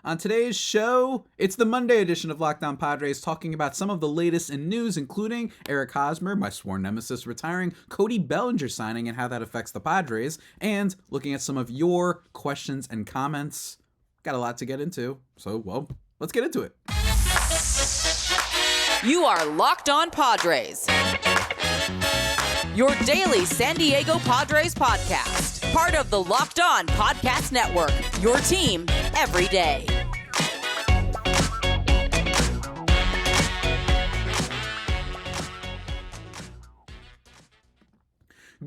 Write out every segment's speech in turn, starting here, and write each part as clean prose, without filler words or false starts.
On today's show, it's the Monday edition of Locked On Padres, talking about some of the latest in news, including Eric Hosmer, my sworn nemesis, retiring, Cody Bellinger signing and how that affects the Padres, and looking at some of your questions and comments. Got a lot to get into, so, well, let's get into it. You are Locked On Padres, your daily San Diego Padres podcast. Part of the Locked On Podcast Network, your team every day.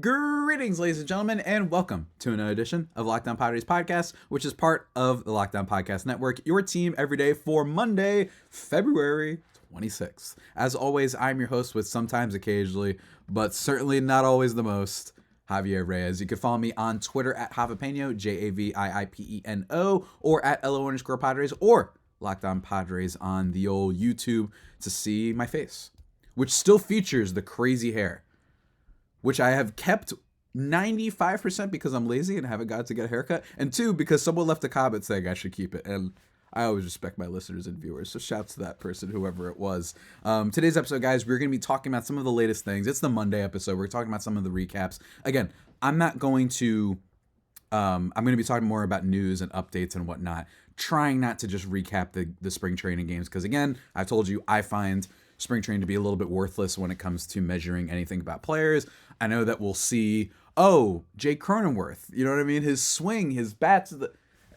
Greetings, ladies and gentlemen, and welcome to another edition of Locked On Padres podcast, which is part of the Locked On Podcast Network, your team every day for Monday, February 26th. As always, I'm your host with sometimes, occasionally, but certainly not always the most, Javier Reyes. You can follow me on Twitter at Javipeno, Javiipeno, or at LO_Padres, or Locked On Padres on the old YouTube to see my face, which still features the crazy hair, which I have kept 95% because I'm lazy and haven't got to get a haircut, and 2, because someone left a comment saying I should keep it, and I always respect my listeners and viewers, so shouts to that person, whoever it was. Today's episode, guys, we're going to be talking about some of the latest things. It's the Monday episode. We're talking about some of the recaps. Again, I'm going to be talking more about news and updates and whatnot, trying not to just recap the spring training games, because, again, I told you, I find spring training to be a little bit worthless when it comes to measuring anything about players. I know that we'll see, Jake Cronenworth, you know what I mean? His swing, his bats,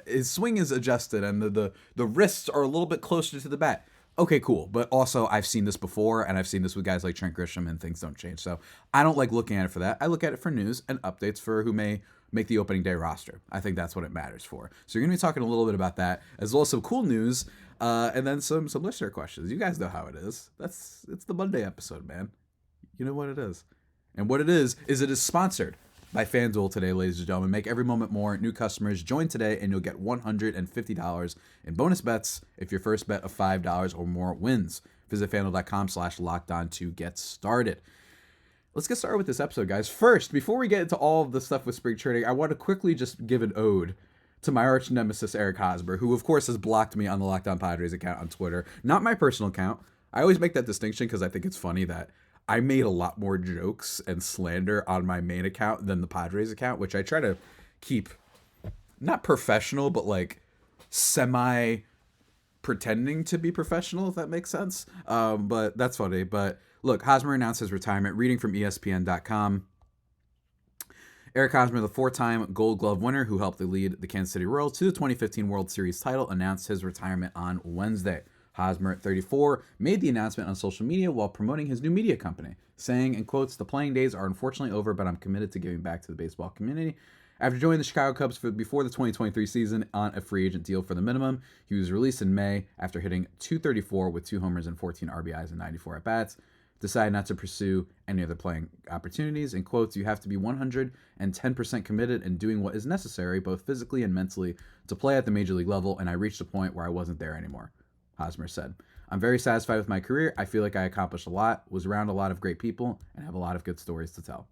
his swing is adjusted and the wrists are a little bit closer to the bat. Okay, cool. But also, I've seen this before, and I've seen this with guys like Trent Grisham, and things don't change. So I don't like looking at it for that. I look at it for news and updates for who may make the opening day roster. I think that's what it matters for. So you're going to be talking a little bit about that, as well as some cool news, and then some listener questions. You guys know how it is. It's the Monday episode, man. You know what it is. And what it is it is sponsored by FanDuel today, ladies and gentlemen. Make every moment more. New customers, join today, and you'll get $150 in bonus bets if your first bet of $5 or more wins. Visit FanDuel.com/lockedon to get started. Let's get started with this episode, guys. First, before we get into all of the stuff with spring training, I want to quickly just give an ode to my arch nemesis, Eric Hosmer, who, of course, has blocked me on the Locked On Padres account on Twitter. Not my personal account. I always make that distinction because I think it's funny that I made a lot more jokes and slander on my main account than the Padres account, which I try to keep not professional, but like semi-pretending to be professional, if that makes sense. But that's funny. But look, Hosmer announced his retirement. Reading from ESPN.com. Eric Hosmer, the 4-time Gold Glove winner who helped lead the Kansas City Royals to the 2015 World Series title, announced his retirement on Wednesday. Hosmer, at 34, made the announcement on social media while promoting his new media company, saying, in quotes, "The playing days are unfortunately over, but I'm committed to giving back to the baseball community." After joining the Chicago Cubs before the 2023 season on a free agent deal for the minimum, he was released in May after hitting .234 with 2 homers and 14 RBIs and 94 at-bats. Decided not to pursue any other playing opportunities. In quotes, "You have to be 110% committed and doing what is necessary, both physically and mentally, to play at the major league level, and I reached a point where I wasn't there anymore," Hosmer said. "I'm very satisfied with my career. I feel like I accomplished a lot, was around a lot of great people, and have a lot of good stories to tell."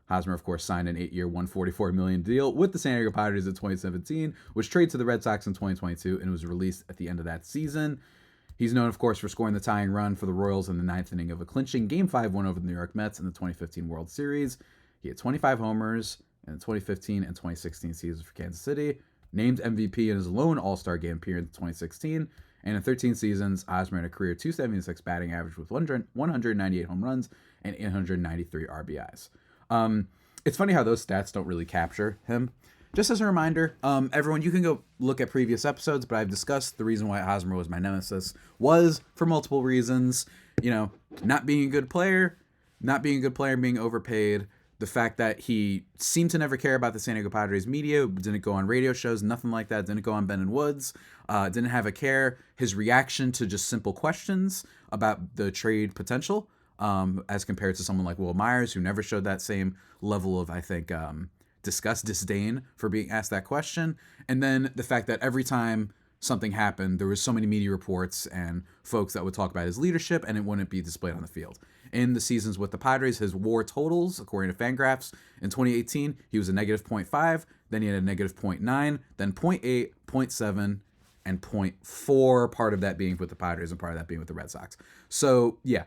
Hosmer, of course, signed an 8-year, $144 million deal with the San Diego Padres in 2017, was traded to the Red Sox in 2022, and was released at the end of that season. He's known, of course, for scoring the tying run for the Royals in the 9th inning of a clinching Game 5 win over the New York Mets in the 2015 World Series. He had 25 homers in the 2015 and 2016 seasons for Kansas City, named MVP in his lone All-Star game appearance in 2016, and in 13 seasons, Hosmer had a career .276 batting average with 198 home runs and 893 RBIs. It's funny how those stats don't really capture him. Just as a reminder, everyone, you can go look at previous episodes, but I've discussed the reason why Hosmer was my nemesis was for multiple reasons. You know, not being a good player, being overpaid, the fact that he seemed to never care about the San Diego Padres media, didn't go on radio shows, nothing like that, didn't go on Ben and Woods, didn't have a care. His reaction to just simple questions about the trade potential, as compared to someone like Will Myers, who never showed that same level of, I think, disdain for being asked that question. And then the fact that every time something happened, there was so many media reports and folks that would talk about his leadership, and it wouldn't be displayed on the field. In the seasons with the Padres, his WAR totals, according to Fangraphs, in 2018, he was a -0.5, then he had a -0.9, then 0.8, 0.7, and 0.4, part of that being with the Padres and part of that being with the Red Sox. So, yeah,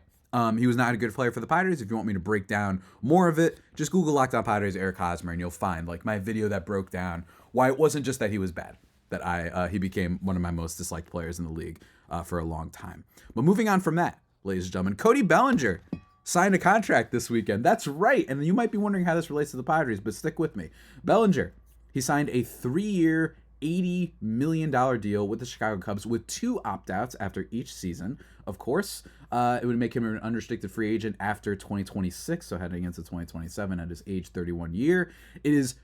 he was not a good player for the Padres. If you want me to break down more of it, just Google Locked On Padres Eric Hosmer, and you'll find like my video that broke down why it wasn't just that he was bad, that he became one of my most disliked players in the league for a long time. But moving on from that, ladies and gentlemen, Cody Bellinger signed a contract this weekend. That's right. And you might be wondering how this relates to the Padres, but stick with me. Bellinger, he signed a 3-year, $80 million deal with the Chicago Cubs with 2 opt-outs after each season. Of course, it would make him an unrestricted free agent after 2026, so heading into 2027 at his age 31 year. It is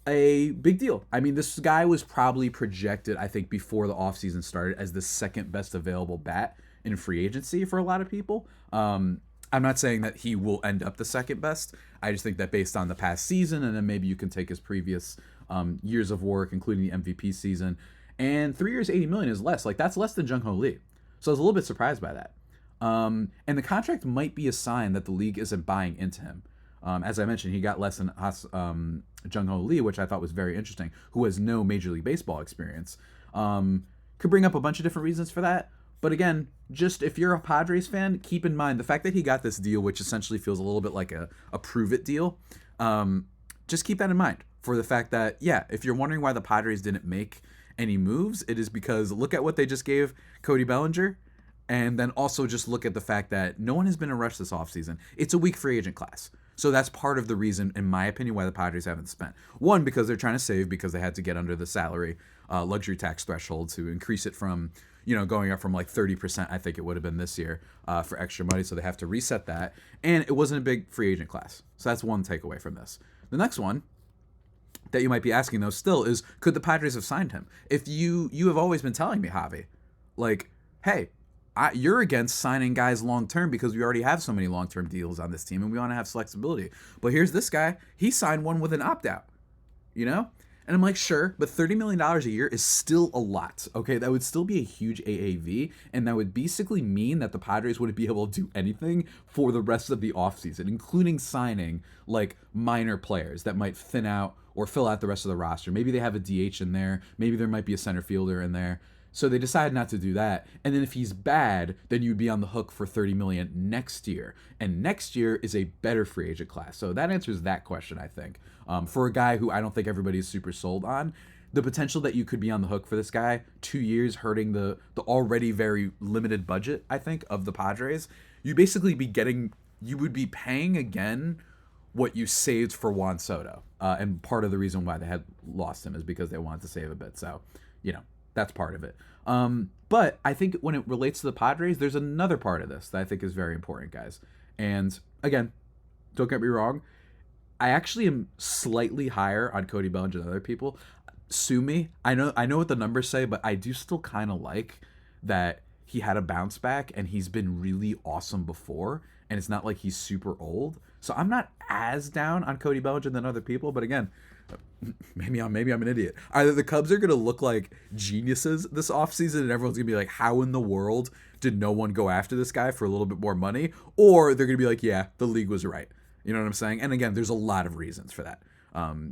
a big deal. I mean, this guy was probably projected, I think, before the offseason started as the second best available bat in free agency for a lot of people. I'm not saying that he will end up the second best. I just think that based on the past season, and then maybe you can take his previous years of work, including the MVP season, and 3 years, $80 million is less. Like, that's less than Jung-Ho Lee. So I was a little bit surprised by that. And the contract might be a sign that the league isn't buying into him. As I mentioned, he got less than Jung-Ho Lee, which I thought was very interesting, who has no Major League Baseball experience. Could bring up a bunch of different reasons for that. But again, just if you're a Padres fan, keep in mind the fact that he got this deal, which essentially feels a little bit like a prove-it deal. Just keep that in mind for the fact that, yeah, if you're wondering why the Padres didn't make any moves, it is because look at what they just gave Cody Bellinger. And then also just look at the fact that no one has been in a rush this offseason. It's a weak free agent class. So that's part of the reason, in my opinion, why the Padres haven't spent. One, because they're trying to save because they had to get under the salary luxury tax threshold to increase it from, going up from like 30%, I think it would have been this year, for extra money. So they have to reset that. And it wasn't a big free agent class. So that's one takeaway from this. The next one that you might be asking, though, still is, could the Padres have signed him? If you have always been telling me, Javi, like, hey, you're against signing guys long-term because we already have so many long-term deals on this team and we want to have flexibility. But here's this guy. He signed one with an opt-out, And I'm like, sure, but $30 million a year is still a lot, okay? That would still be a huge AAV, and that would basically mean that the Padres wouldn't be able to do anything for the rest of the offseason, including signing, like, minor players that might thin out or fill out the rest of the roster. Maybe they have a DH in there. Maybe there might be a center fielder in there. So they decided not to do that. And then if he's bad, then you'd be on the hook for $30 million next year. And next year is a better free agent class. So that answers that question, I think. For a guy who I don't think everybody is super sold on, the potential that you could be on the hook for this guy, 2 years hurting the already very limited budget, I think, of the Padres, you would be paying again what you saved for Juan Soto. And part of the reason why they had lost him is because they wanted to save a bit. So, that's part of it. But I think when it relates to the Padres, there's another part of this that I think is very important, guys. And again, don't get me wrong, I actually am slightly higher on Cody Bellinger than other people. Sue me. I know what the numbers say, but I do still kind of like that he had a bounce back and he's been really awesome before. And it's not like he's super old. So I'm not as down on Cody Bellinger than other people. But again, maybe I'm an idiot. Either the Cubs are going to look like geniuses this offseason and everyone's going to be like, how in the world did no one go after this guy for a little bit more money? Or they're going to be like, yeah, the league was right. You know what I'm saying? And again, there's a lot of reasons for that.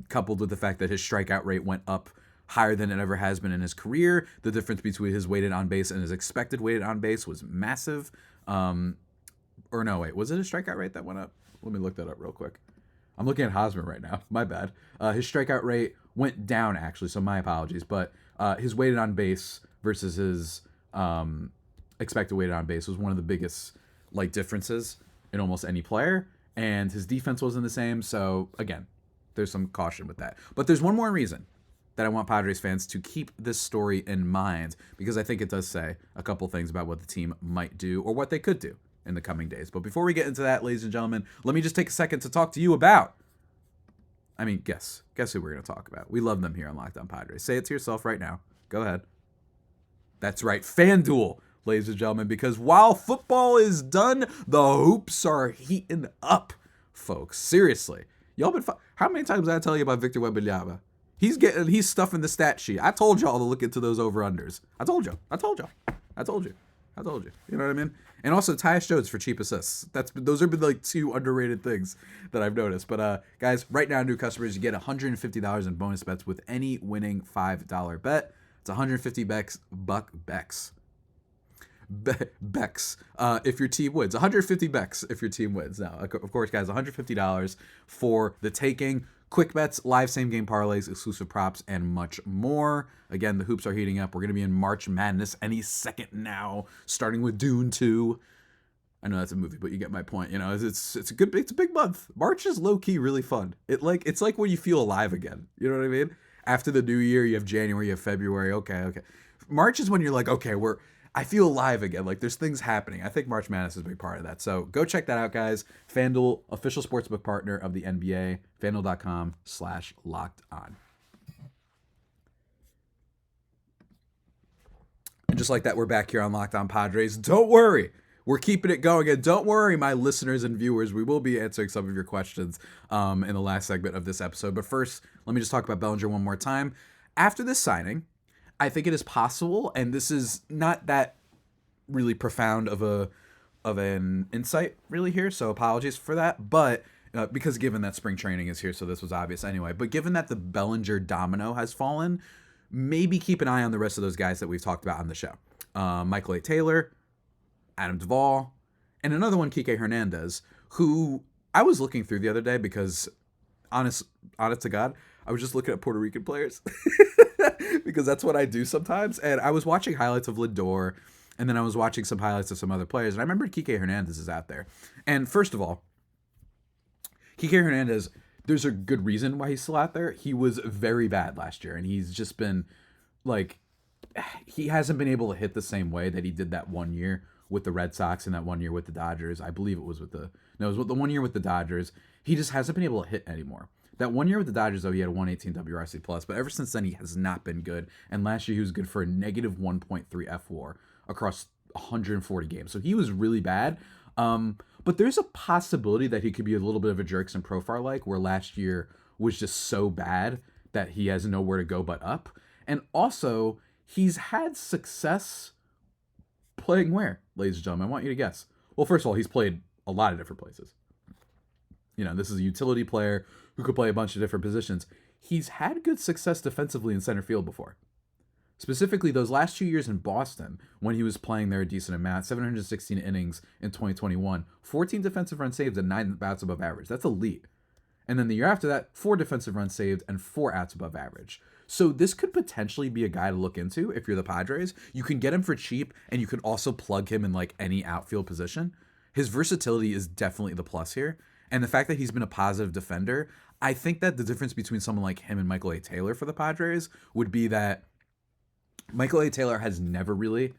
Coupled with the fact that his strikeout rate went up higher than it ever has been in his career. The difference between his weighted on base and his expected weighted on base was massive. Or no, wait, was it a strikeout rate that went up? Let me look that up real quick. I'm looking at Hosmer right now. My bad. His strikeout rate went down, actually, so my apologies. But his weighted on base versus his expected weighted on base was one of the biggest differences in almost any player. And his defense wasn't the same. So, again, there's some caution with that. But there's one more reason that I want Padres fans to keep this story in mind, because I think it does say a couple things about what the team might do or what they could do in the coming days. But before we get into that, ladies and gentlemen, let me just take a second to talk to you about, guess who we're going to talk about. We love them here on Locked On Padres. Say it to yourself right now. Go ahead. That's right, FanDuel, ladies and gentlemen, because while football is done, the hoops are heating up, folks. Seriously. Y'all been how many times did I tell you about Victor Wembanyama? He's stuffing the stat sheet. I told y'all to look into those over-unders. I told you. You know what I mean? And also Tyus Jones for cheap assists. Those have been two underrated things that I've noticed. But guys, right now, new customers, you get $150 in bonus bets with any winning $5 bet. It's 150 bucks. Becks if your team wins. 150 Becks if your team wins. Now, of course, guys, $150 for the taking. Quick bets, live same game parlays, exclusive props, and much more. Again, the hoops are heating up. We're going to be in March Madness any second now, starting with Dune 2. I know that's a movie, but you get my point. You know, it's a big month. March is low key really fun. It's like when you feel alive again. You know what I mean? After the new year, you have January, you have February. Okay. March is when you're like, okay, I feel alive again. Like there's things happening. I think March Madness is a big part of that. So go check that out, guys. FanDuel, official sportsbook partner of the NBA. FanDuel.com/lockedon. And just like that, we're back here on Locked On Padres. Don't worry. We're keeping it going. And don't worry, my listeners and viewers. We will be answering some of your questions in the last segment of this episode. But first, let me just talk about Bellinger one more time. After this signing, I think it is possible, and this is not that really profound of an insight really here, so apologies for that, but because given that spring training is here, so this was obvious anyway, but given that the Bellinger domino has fallen, maybe keep an eye on the rest of those guys that we've talked about on the show. Michael A. Taylor, Adam Duvall, and another one, Kike Hernandez, who I was looking through the other day because, honest to God, I was just looking at Puerto Rican players because that's what I do sometimes. And I was watching highlights of Lindor, and then I was watching some highlights of some other players. And I remembered Kike Hernandez is out there. And first of all, Kike Hernandez, there's a good reason why he's still out there. He was very bad last year, and he's just been like, he hasn't been able to hit the same way that he did that 1 year with the Red Sox and that 1 year with the Dodgers. I believe it was with the 1 year with the Dodgers. He just hasn't been able to hit anymore. That 1 year with the Dodgers, though, he had a 118 WRC+, but ever since then, he has not been good. And last year, he was good for a negative 1.3 FWAR across 140 games. So he was really bad. But there's a possibility that he could be a little bit of a Jerkson Profar-like, where last year was just so bad that he has nowhere to go but up. And also, he's had success playing where, ladies and gentlemen? I want you to guess. Well, first of all, he's played a lot of different places. You know, this is a utility player who could play a bunch of different positions. He's had good success defensively in center field before. Specifically, those last 2 years in Boston, when he was playing there a decent amount, 716 innings in 2021, 14 defensive runs saved and 9 bats above average. That's elite. And then the year after that, 4 defensive runs saved and 4 outs above average. So this could potentially be a guy to look into if you're the Padres. You can get him for cheap, and you could also plug him in like any outfield position. His versatility is definitely the plus here. And the fact that he's been a positive defender, I think that the difference between someone like him and Michael A. Taylor for the Padres would be that Michael A. Taylor has never really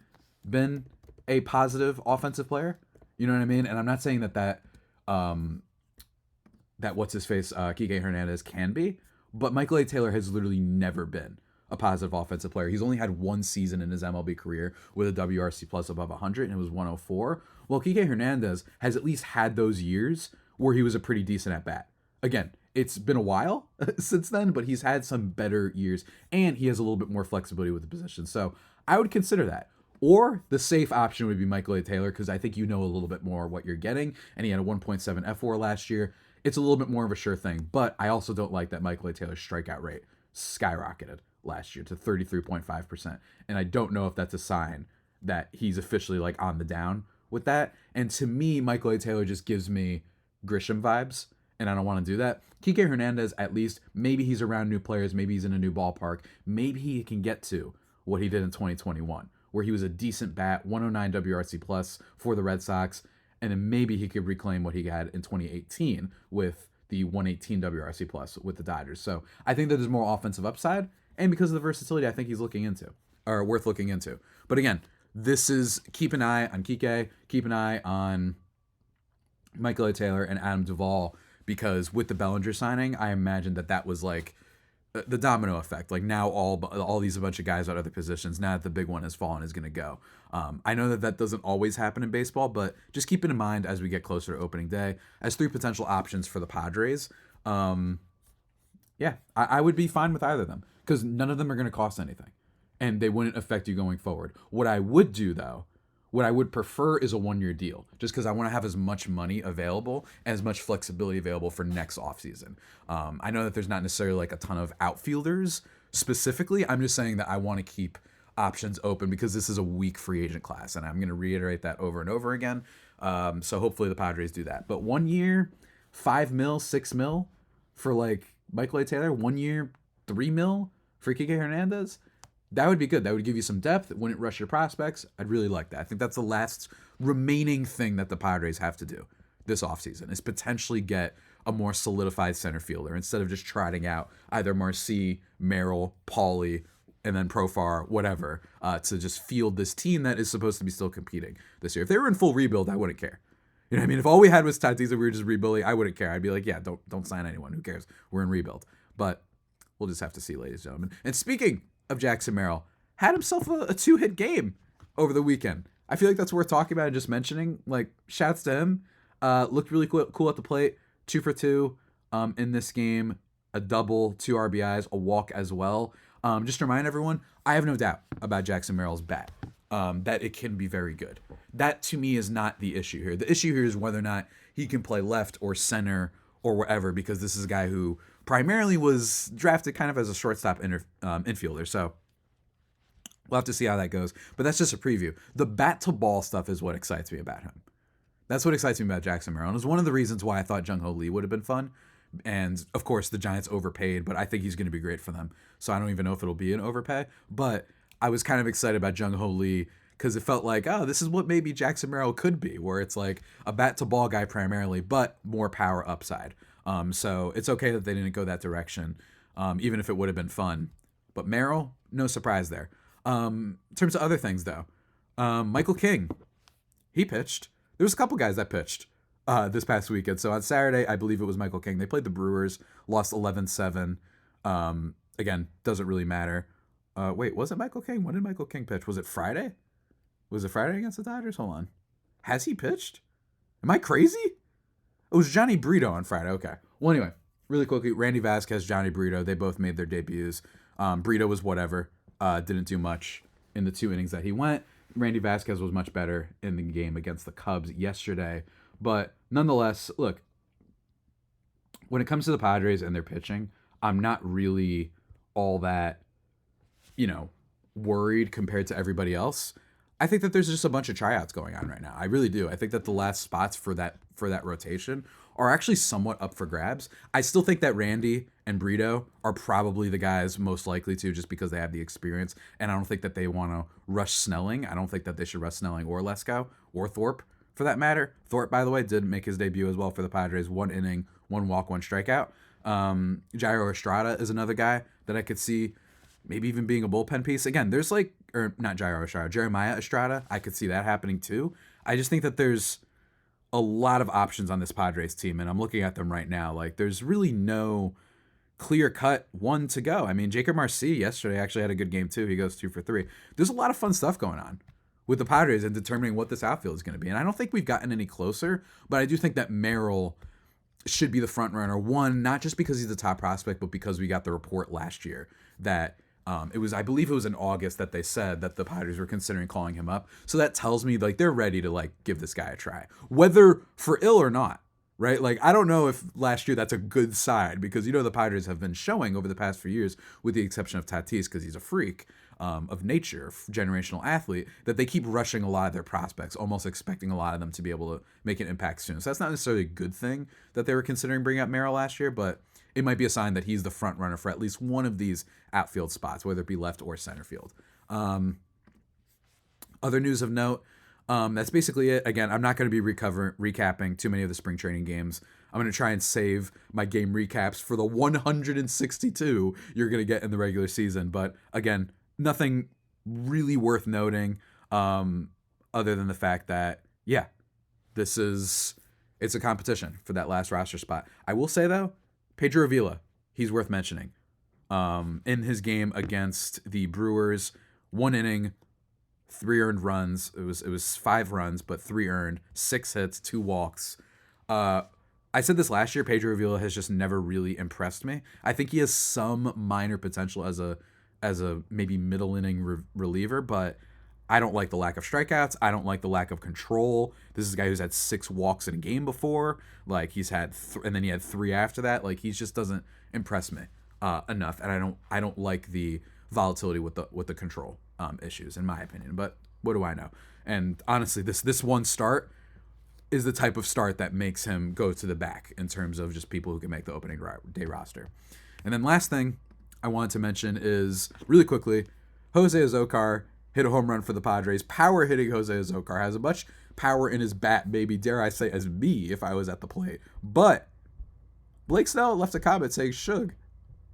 been a positive offensive player. You know what I mean? And I'm not saying that what's-his-face, Kike Hernandez can be, but Michael A. Taylor has literally never been a positive offensive player. He's only had 1 season in his MLB career with a WRC+ above 100, and it was 104. Well, Kike Hernandez has at least had those years where he was a pretty decent at-bat. Again, it's been a while since then, but he's had some better years, and he has a little bit more flexibility with the position. So I would consider that. Or the safe option would be Michael A. Taylor, because I think you know a little bit more what you're getting, and he had a 1.7 FWAR last year. It's a little bit more of a sure thing, but I also don't like that Michael A. Taylor's strikeout rate skyrocketed last year to 33.5%, and I don't know if that's a sign that he's officially like on the down with that. And to me, Michael A. Taylor just gives me Grisham vibes, and I don't want to do that. Kike Hernandez, at least, maybe he's around new players, maybe he's in a new ballpark, maybe he can get to what he did in 2021, where he was a decent bat, 109 WRC+ for the Red Sox, and then maybe he could reclaim what he had in 2018 with the 118 WRC+ with the Dodgers. So I think that there's more offensive upside, and because of the versatility, I think he's worth looking into. But again, this is keep an eye on Kike, keep an eye on Michael A. Taylor and Adam Duvall, because with the Bellinger signing, I imagine that was like the domino effect. Like now all these a bunch of guys at other positions, now that the big one has fallen, is going to go. I know that doesn't always happen in baseball, but just keep it in mind as we get closer to opening day as 3 potential options for the Padres. Yeah, I would be fine with either of them because none of them are going to cost anything and they wouldn't affect you going forward. What I would do though, what I would prefer is a 1-year deal, just because I want to have as much money available and as much flexibility available for next offseason. I know that there's not necessarily like a ton of outfielders specifically. I'm just saying that I want to keep options open because this is a weak free agent class, and I'm going to reiterate that over and over again. So hopefully the Padres do that. But 1 year, $5 million, $6 million for like Michael A. Taylor. 1 year, $3 million for Kike Hernandez. That would be good. That would give you some depth. It wouldn't rush your prospects. I'd really like that. I think that's the last remaining thing that the Padres have to do this offseason is potentially get a more solidified center fielder instead of just trotting out either Marcy, Merrill, Pauly, and then Profar, whatever, to just field this team that is supposed to be still competing this year. If they were in full rebuild, I wouldn't care. You know what I mean? If all we had was Tatis and we were just rebuilding, I wouldn't care. I'd be like, yeah, don't sign anyone. Who cares? We're in rebuild. But we'll just have to see, ladies and gentlemen. And speaking of Jackson Merrill, had himself a 2-hit game over the weekend. I feel like that's worth talking about and just mentioning. Like, shouts to him. Looked really cool at the plate. 2 for 2 in this game. A double, 2 RBIs, a walk as well. Just to remind everyone, I have no doubt about Jackson Merrill's bat, that it can be very good. That, to me, is not the issue here. The issue here is whether or not he can play left or center or wherever, because this is a guy who primarily was drafted kind of as a shortstop infielder. So we'll have to see how that goes. But that's just a preview. The bat-to-ball stuff is what excites me about him. That's what excites me about Jackson Merrill. And it's one of the reasons why I thought Jung-Ho Lee would have been fun. And, of course, the Giants overpaid, but I think he's going to be great for them. So I don't even know if it'll be an overpay. But I was kind of excited about Jung-Ho Lee because it felt like, oh, this is what maybe Jackson Merrill could be, where it's like a bat-to-ball guy primarily, but more power upside. So it's okay that they didn't go that direction, even if it would have been fun. But Merrill, no surprise there. In terms of other things, though, Michael King, he pitched. There was a couple guys that pitched this past weekend. So on Saturday, I believe it was Michael King. They played the Brewers, lost 11-7. Again, doesn't really matter. Wait, was it Michael King? When did Michael King pitch? Was it Friday? Was it Friday against the Dodgers? Hold on. Has he pitched? Am I crazy? It was Johnny Brito on Friday. Okay. Well, anyway, really quickly, Randy Vasquez, Johnny Brito, they both made their debuts. Brito was whatever. Didn't do much in the 2 innings that he went. Randy Vasquez was much better in the game against the Cubs yesterday. But nonetheless, look, when it comes to the Padres and their pitching, I'm not really all that, worried compared to everybody else. I think that there's just a bunch of tryouts going on right now. I really do. I think that the last spots for that rotation are actually somewhat up for grabs. I still think that Randy and Brito are probably the guys most likely to, just because they have the experience. And I don't think that they want to rush Snelling. I don't think that they should rush Snelling or Lesko or Thorpe for that matter. Thorpe, by the way, did make his debut as well for the Padres. 1 inning, 1 walk, 1 strikeout. Jairo Estrada is another guy that I could see maybe even being a bullpen piece. Again, there's not Jairo Estrada, Jeremiah Estrada. I could see that happening too. I just think that there's a lot of options on this Padres team, and I'm looking at them right now. Like, there's really no clear-cut one to go. I mean, Jacob Marcy yesterday actually had a good game too. He goes 2 for 3. There's a lot of fun stuff going on with the Padres and determining what this outfield is going to be. And I don't think we've gotten any closer, but I do think that Merrill should be the front runner. One, not just because he's the top prospect, but because we got the report last year that I believe it was in August that they said that the Padres were considering calling him up. So that tells me they're ready to give this guy a try, whether for ill or not, right? Like, I don't know if last year that's a good side, because the Padres have been showing over the past few years, with the exception of Tatis, because he's a freak of nature, generational athlete, that they keep rushing a lot of their prospects, almost expecting a lot of them to be able to make an impact soon. So that's not necessarily a good thing that they were considering bringing up Merrill last year, but it might be a sign that he's the front runner for at least one of these outfield spots, whether it be left or center field. Other news of note, that's basically it. Again, I'm not going to be recapping too many of the spring training games. I'm going to try and save my game recaps for the 162 you're going to get in the regular season. But again, nothing really worth noting other than the fact that, it's a competition for that last roster spot. I will say, though, Pedro Avila, he's worth mentioning. In his game against the Brewers, 1 inning, 3 earned runs. It was 5 runs, but 3 earned, 6 hits, 2 walks. I said this last year, Pedro Avila has just never really impressed me. I think he has some minor potential as a maybe middle inning reliever, but I don't like the lack of strikeouts. I don't like the lack of control. This is a guy who's had 6 walks in a game before. Like, he's had, and then he had 3 after that. Like, he just doesn't impress me. enough, and I don't like the volatility with the control issues, in my opinion. But what do I know? And honestly, this one start is the type of start that makes him go to the back in terms of just people who can make the opening day roster. And then last thing I wanted to mention is, really quickly, Jose Azocar hit a home run for the Padres. Power hitting Jose Azocar has as much power in his bat, maybe, dare I say, as me if I was at the plate. But Blake Snell left a comment saying "Shug"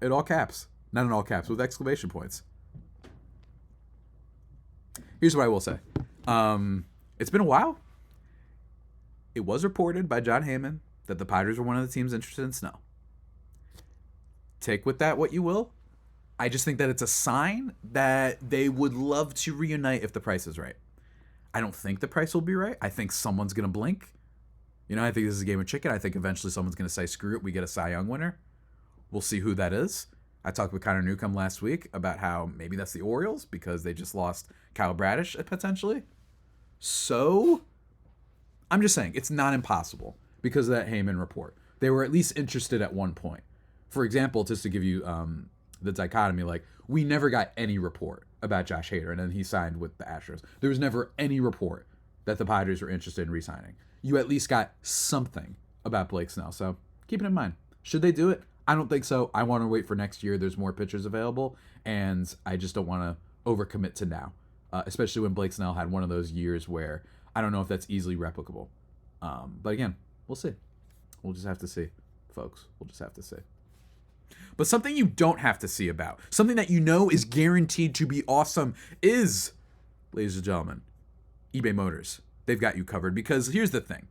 in all caps. Not in all caps, with exclamation points. Here's what I will say. It's been a while. It was reported by John Heyman that the Padres were one of the teams interested in Snell. Take with that what you will. I just think that it's a sign that they would love to reunite if the price is right. I don't think the price will be right. I think someone's going to blink. I think this is a game of chicken. I think eventually someone's going to say, screw it, we get a Cy Young winner. We'll see who that is. I talked with Connor Newcomb last week about how maybe that's the Orioles because they just lost Kyle Bradish potentially. So I'm just saying it's not impossible because of that Heyman report. They were at least interested at one point. For example, just to give you the dichotomy, like we never got any report about Josh Hader, and then he signed with the Astros. There was never any report that the Padres were interested in re-signing. You at least got something about Blake Snell, so keep it in mind. Should they do it? I don't think so. I want to wait for next year. There's more pitchers available, and I just don't want to overcommit to now, especially when Blake Snell had one of those years where I don't know if that's easily replicable. But again, we'll see. We'll just have to see, folks. We'll just have to see. But something you don't have to see about, something that you know is guaranteed to be awesome is, ladies and gentlemen, eBay Motors. They've got you covered because here's the thing.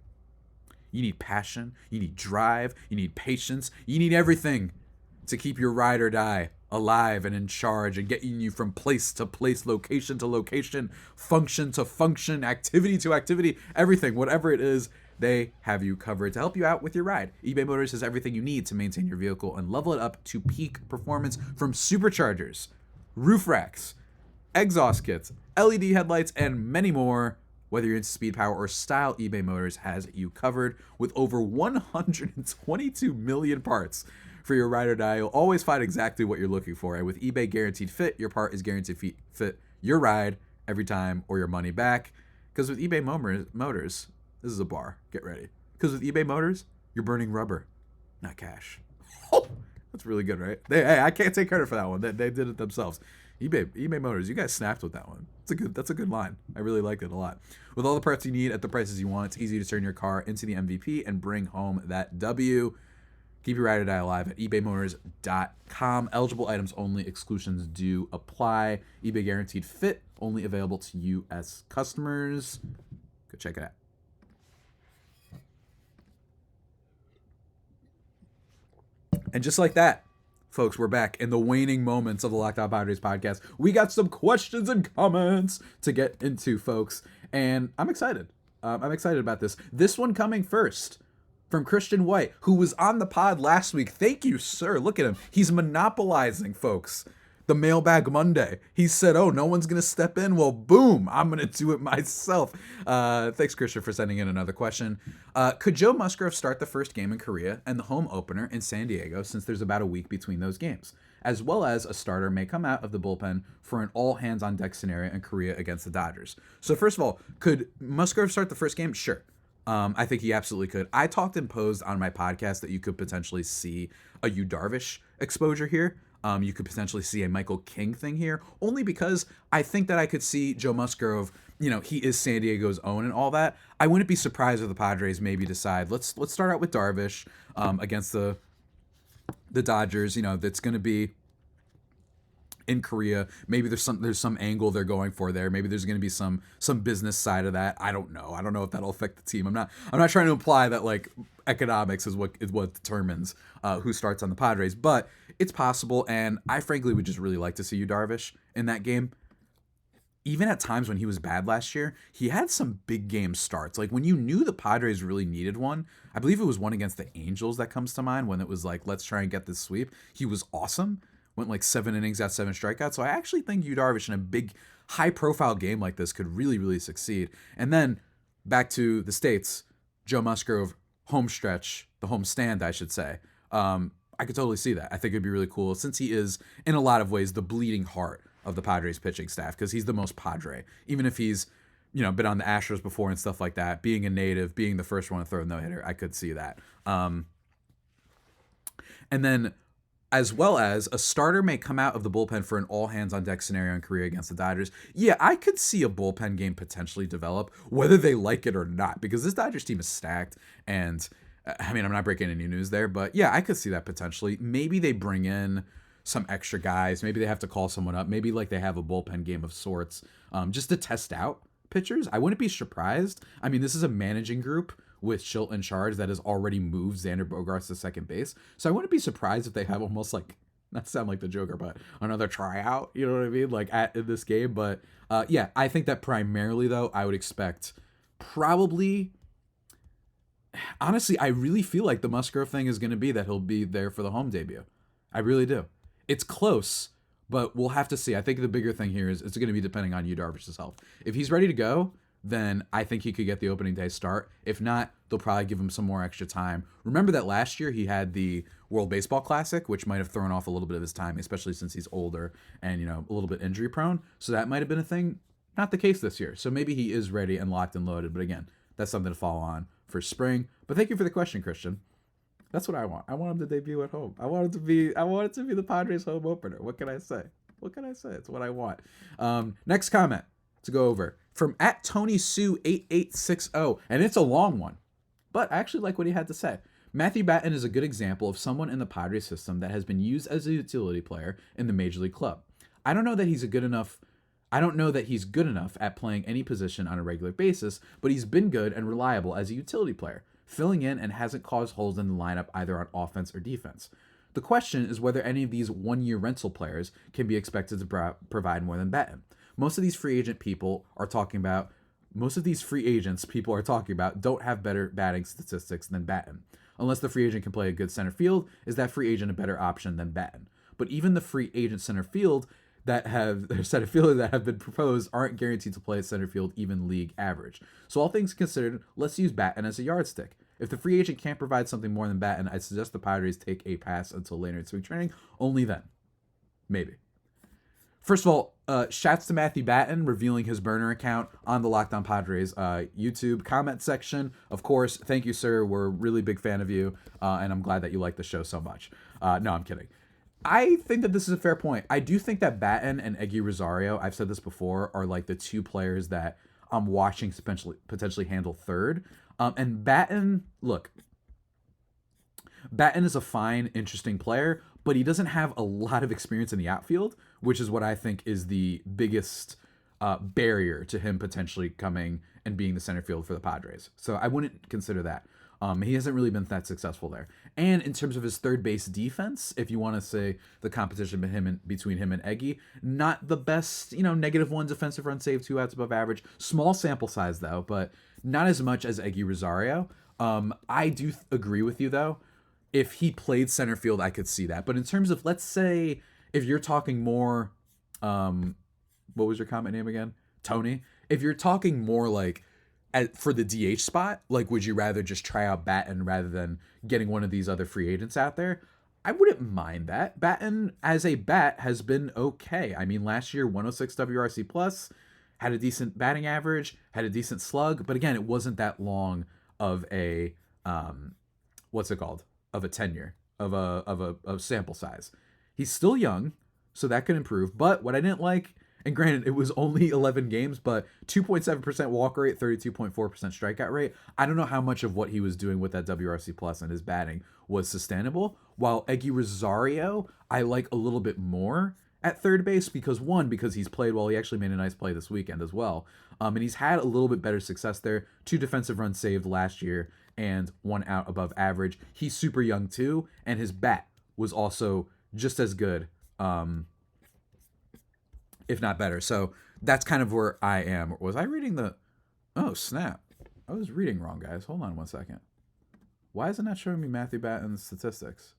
You need passion, you need drive, you need patience, you need everything to keep your ride or die alive and in charge and getting you from place to place, location to location, function to function, activity to activity, everything, whatever it is, they have you covered to help you out with your ride. eBay Motors has everything you need to maintain your vehicle and level it up to peak performance, from superchargers, roof racks, exhaust kits, LED headlights, and many more. Whether you're into speed, power, or style, eBay Motors has you covered with over 122 million parts. For your ride or die, you'll always find exactly what you're looking for. And with eBay Guaranteed Fit, your part is guaranteed fit your ride every time or your money back. Because with eBay Motors, this is a bar. Get ready. Because with eBay Motors, you're burning rubber, not cash. That's really good, right? Hey, I can't take credit for that one. They did it themselves. eBay Motors, you guys snapped with that one. That's a good line. I really liked it a lot. With all the parts you need at the prices you want, it's easy to turn your car into the MVP and bring home that W. Keep your ride or die alive at ebaymotors.com. Eligible items only. Exclusions do apply. eBay Guaranteed Fit, only available to U.S. customers. Go check it out. And just like that, folks, we're back in the waning moments of the Locked On Padres podcast. We got some questions and comments to get into, folks, and I'm excited. I'm excited about this. This one coming first from Christian White, who was on the pod last week. Thank you, sir. Look at him. He's monopolizing, folks, the Mailbag Monday. He said, oh, no one's going to step in. Well, boom, I'm going to do it myself. Thanks, Christian, for sending in another question. Could Joe Musgrove start the first game in Korea and the home opener in San Diego, since there's about a week between those games? As well as a starter may come out of the bullpen for an all-hands-on-deck scenario in Korea against the Dodgers. So first of all, could Musgrove start the first game? Sure. I think he absolutely could. I talked and posed on my podcast that you could potentially see a Yu Darvish exposure here. You could potentially see a Michael King thing here, only because I think that I could see Joe Musgrove, he is San Diego's own and all that. I wouldn't be surprised if the Padres maybe decide, let's start out with Darvish against the Dodgers. That's going to be in Korea. Maybe there's some angle they're going for there. Maybe there's going to be some business side of that. I don't know. I don't know if that'll affect the team. I'm not trying to imply that like economics is what determines who starts on the Padres, but it's possible. And I frankly would just really like to see Yu Darvish in that game. Even at times when he was bad last year, he had some big game starts. Like when you knew the Padres really needed one, I believe it was one against the Angels that comes to mind, when it was like, let's try and get this sweep. He was awesome. Went like 7 innings, got 7 strikeouts. So I actually think Yu Darvish in a big, high-profile game like this could really, really succeed. And then back to the States, Joe Musgrove, home stretch, the home stand, I should say. I could totally see that. I think it'd be really cool since he is, in a lot of ways, the bleeding heart of the Padres pitching staff because he's the most Padre. Even if he's, been on the Astros before and stuff like that, being a native, being the first one to throw a no-hitter, I could see that. And then, as well as a starter may come out of the bullpen for an all-hands-on-deck scenario in Korea against the Dodgers. Yeah, I could see a bullpen game potentially develop, whether they like it or not, because this Dodgers team is stacked, and I mean, I'm not breaking any news there, but yeah, I could see that potentially. Maybe they bring in some extra guys. Maybe they have to call someone up. Maybe like they have a bullpen game of sorts just to test out pitchers. I wouldn't be surprised. I mean, this is a managing group with Schilt in charge that has already moved Xander Bogaerts to second base. So I wouldn't be surprised if they have almost like, not to sound like the Joker, but another tryout, you know what I mean? Like in this game. But yeah, I think that primarily though, I would expect probably, honestly, I really feel like the Musgrove thing is going to be that he'll be there for the home debut. I really do. It's close, but we'll have to see. I think the bigger thing here is it's going to be depending on Yu Darvish's health. If he's ready to go, then I think he could get the opening day start. If not, they'll probably give him some more extra time. Remember that last year he had the World Baseball Classic, which might have thrown off a little bit of his time, especially since he's older and, a little bit injury prone. So that might have been a thing. Not the case this year. So maybe he is ready and locked and loaded. But again, that's something to follow on for spring. But thank you for the question, Christian. That's what I want. I want him to debut at home. I want it to be the Padres home opener. What can I say? It's what I want. Next comment to go over from @TonySue8860, and it's a long one, but I actually like what he had to say. Matthew Batten is a good example of someone in the Padres system that has been used as a utility player in the Major League club. I don't know that he's good enough at playing any position on a regular basis, but he's been good and reliable as a utility player, filling in and hasn't caused holes in the lineup either on offense or defense. The question is whether any of these one-year rental players can be expected to provide more than Batten. Most of these free agents people are talking about don't have better batting statistics than Batten. Unless the free agent can play a good center field, is that free agent a better option than Batten? But even the free agent center fielders that have been proposed aren't guaranteed to play at center field even league average. So all things considered, let's use Batten as a yardstick. If the free agent can't provide something more than Batten, I'd suggest the Padres take a pass until later in spring training. Only then. Maybe. First of all, shouts to Matthew Batten revealing his burner account on the Locked On Padres YouTube comment section. Of course, thank you, sir. We're a really big fan of you, and I'm glad that you like the show so much. No, I'm kidding. I think that this is a fair point. I do think that Batten and Eggy Rosario, I've said this before, are like the two players that I'm watching potentially handle third. And Batten is a fine, interesting player, but he doesn't have a lot of experience in the outfield, which is what I think is the biggest barrier to him potentially coming and being the center field for the Padres. So I wouldn't consider that. He hasn't really been that successful there. And in terms of his third base defense, if you want to say the competition between him and Eggy, not the best, -1 defensive run save, 2 outs above average. Small sample size, though, but not as much as Eggy Rosario. I do agree with you, though. If he played center field, I could see that. But in terms of, let's say, if you're talking more, what was your comment name again? Tony? If you're talking more like, for the DH spot, like, would you rather just try out Batten rather than getting one of these other free agents out there? I wouldn't mind that. Batten, as a bat, has been okay. I mean, last year, 106 WRC+, had a decent batting average, had a decent slug, but again, it wasn't that long of a, of a tenure, of a sample size. He's still young, so that could improve, but what I didn't like, and granted, it was only 11 games, but 2.7% walk rate, 32.4% strikeout rate. I don't know how much of what he was doing with that WRC+ and his batting was sustainable. While Eggy Rosario, I like a little bit more at third base because he's played well. He actually made a nice play this weekend as well. And he's had a little bit better success there. 2 defensive runs saved last year and 1 out above average. He's super young too, and his bat was also just as good. If not better. So that's kind of where I am. Was I reading oh, snap. I was reading wrong, guys. Hold on 1 second. Why is it not showing me Matthew Batten's statistics?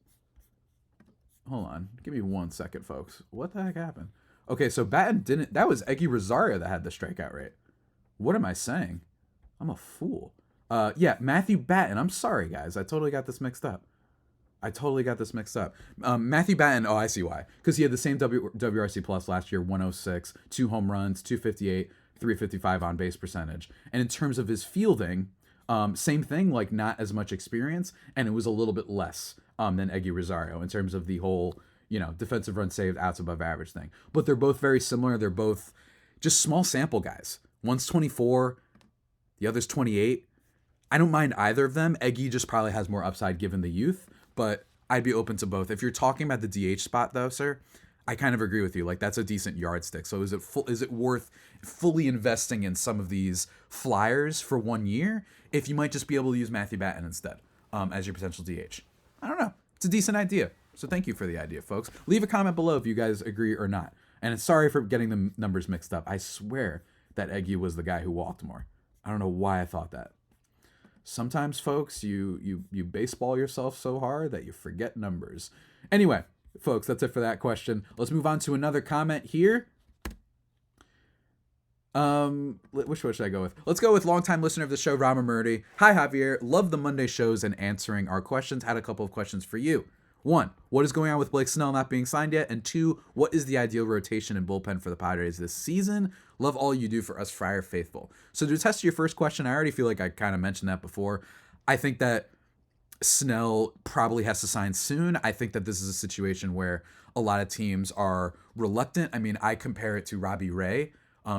Hold on. Give me 1 second, folks. What the heck happened? Okay, so Batten didn't... That was Eggy Rosario that had the strikeout rate. What am I saying? I'm a fool. Yeah, Matthew Batten. I'm sorry, guys. I totally got this mixed up. I totally got this mixed up. Matthew Batten, I see why. Because he had the same WRC plus last year, 106, 2 home runs, 258, 355 on base percentage. And in terms of his fielding, same thing, like not as much experience, and it was a little bit less than Eggy Rosario in terms of the whole, defensive run saved, outs above average thing. But they're both very similar. They're both just small sample guys. One's 24, the other's 28. I don't mind either of them. Eggy just probably has more upside given the youth, but I'd be open to both. If you're talking about the DH spot, though, sir, I kind of agree with you. Like, that's a decent yardstick. So is it worth fully investing in some of these flyers for 1 year if you might just be able to use Matthew Batten instead as your potential DH? I don't know. It's a decent idea. So thank you for the idea, folks. Leave a comment below if you guys agree or not. And sorry for getting the numbers mixed up. I swear that Eggy was the guy who walked more. I don't know why I thought that. Sometimes, folks, you baseball yourself so hard that you forget numbers. Anyway, folks, that's it for that question. Let's move on to another comment here. Which one should I go with? Let's go with longtime listener of the show, Rama Murdy. Hi, Javier. Love the Monday shows and answering our questions. Had a couple of questions for you. 1, what is going on with Blake Snell not being signed yet? And 2, what is the ideal rotation and bullpen for the Padres this season? Love all you do for us Friar faithful. So to attest to your first question, I already feel like I kind of mentioned that before. I think that Snell probably has to sign soon. I think that this is a situation where a lot of teams are reluctant. I mean, I compare it to Robbie Ray.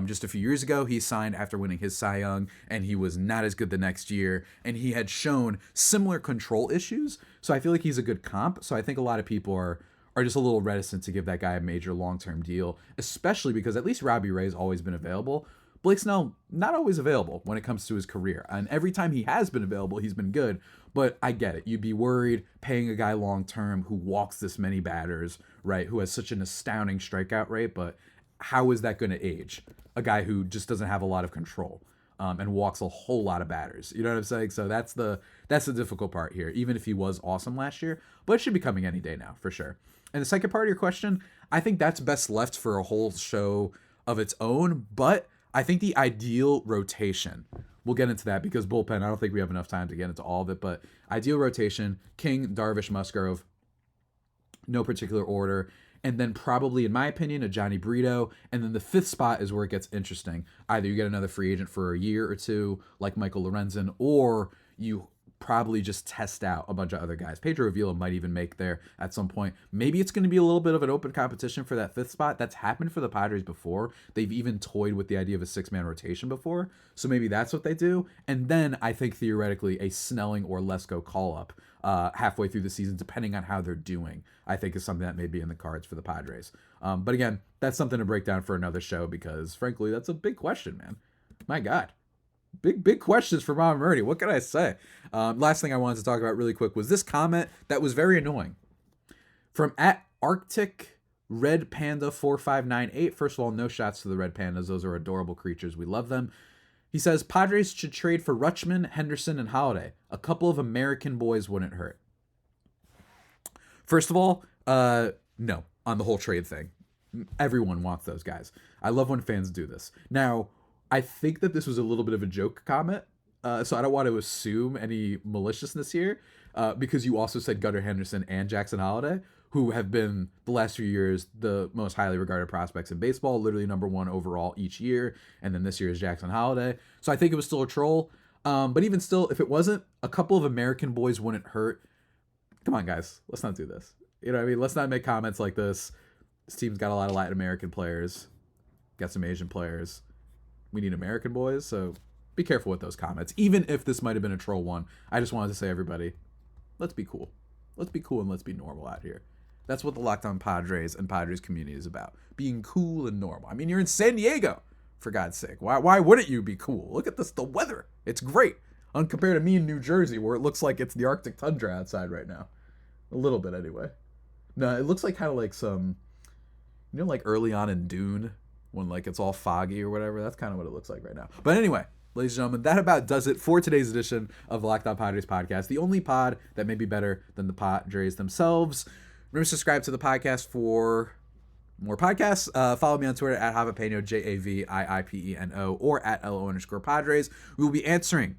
Just a few years ago, he signed after winning his Cy Young, and he was not as good the next year, and he had shown similar control issues. So I feel like he's a good comp. So I think a lot of people are just a little reticent to give that guy a major long-term deal, especially because at least Robbie Ray's always been available. Blake Snell, not always available when it comes to his career. And every time he has been available, he's been good. But I get it. You'd be worried paying a guy long-term who walks this many batters, right, who has such an astounding strikeout rate, but how is that going to age? A guy who just doesn't have a lot of control and walks a whole lot of batters. You know what I'm saying? So that's the difficult part here, even if he was awesome last year. But it should be coming any day now, for sure. And the second part of your question, I think that's best left for a whole show of its own. But I think the ideal rotation, we'll get into that because bullpen, I don't think we have enough time to get into all of it. But ideal rotation, King, Darvish, Musgrove, no particular order. And then probably, in my opinion, a Johnny Brito. And then the 5th spot is where it gets interesting. Either you get another free agent for a year or two, like Michael Lorenzen, or you probably just test out a bunch of other guys. Pedro Avila might even make there at some point. Maybe it's going to be a little bit of an open competition for that 5th spot. That's happened for the Padres before. They've even toyed with the idea of a 6-man rotation before. So maybe that's what they do. And then I think theoretically a Snelling or Lesko call-up halfway through the season, depending on how they're doing, I think is something that may be in the cards for the Padres. But again, that's something to break down for another show because, frankly, that's a big question, man. My God. Big questions for Mama Murdy. What can I say? Last thing I wanted to talk about really quick was this comment that was very annoying. From @Arctic Red Panda 4598. First of all, no shots to the Red Pandas. Those are adorable creatures. We love them. He says, Padres should trade for Rutschman, Henderson, and Holiday. A couple of American boys wouldn't hurt. First of all, no, on the whole trade thing. Everyone wants those guys. I love when fans do this. Now, I think that this was a little bit of a joke comment, so I don't want to assume any maliciousness here, because you also said Gunnar Henderson and Jackson Holiday, who have been, the last few years, the most highly regarded prospects in baseball, literally number 1 overall each year, and then this year is Jackson Holiday. So I think it was still a troll, but even still, if it wasn't, a couple of American boys wouldn't hurt. Come on, guys, let's not do this. You know what I mean? Let's not make comments like this. This team's got a lot of Latin American players, got some Asian players. We need American boys, so be careful with those comments. Even if this might have been a troll one, I just wanted to say, everybody, let's be cool. Let's be cool and let's be normal out here. That's what the Locked On Padres and Padres community is about. Being cool and normal. I mean, you're in San Diego, for God's sake. Why wouldn't you be cool? Look at this, the weather. It's great. Compared to me in New Jersey, where it looks like it's the Arctic tundra outside right now. A little bit, anyway. No, it looks like kind of like some, like early on in Dune, when like it's all foggy or whatever. That's kind of what it looks like right now. But anyway, ladies and gentlemen, that about does it for today's edition of the Locked On Padres podcast, the only pod that may be better than the Padres themselves. Remember to subscribe to the podcast for more podcasts. Follow me on Twitter at Javapeno, JAVIIPENO, or at LO_Padres. We will be answering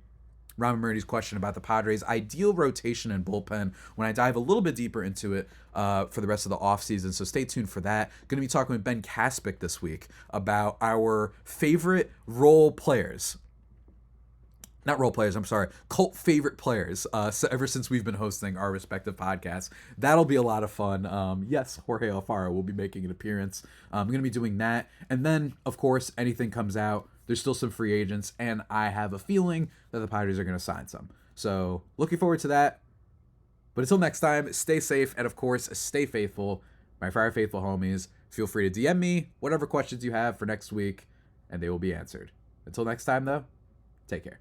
Ramen Murdy's question about the Padres' ideal rotation and bullpen when I dive a little bit deeper into it for the rest of the offseason. So stay tuned for that. Going to be talking with Ben Kaspick this week about our favorite role players. Not role players, I'm sorry, cult favorite players ever since we've been hosting our respective podcasts. That'll be a lot of fun. Yes, Jorge Alfaro will be making an appearance. I'm going to be doing that. And then, of course, anything comes out. There's still some free agents, and I have a feeling that the Padres are going to sign some. So looking forward to that. But until next time, stay safe, and of course, stay faithful. My Fire Faithful homies, feel free to DM me whatever questions you have for next week, and they will be answered. Until next time, though, take care.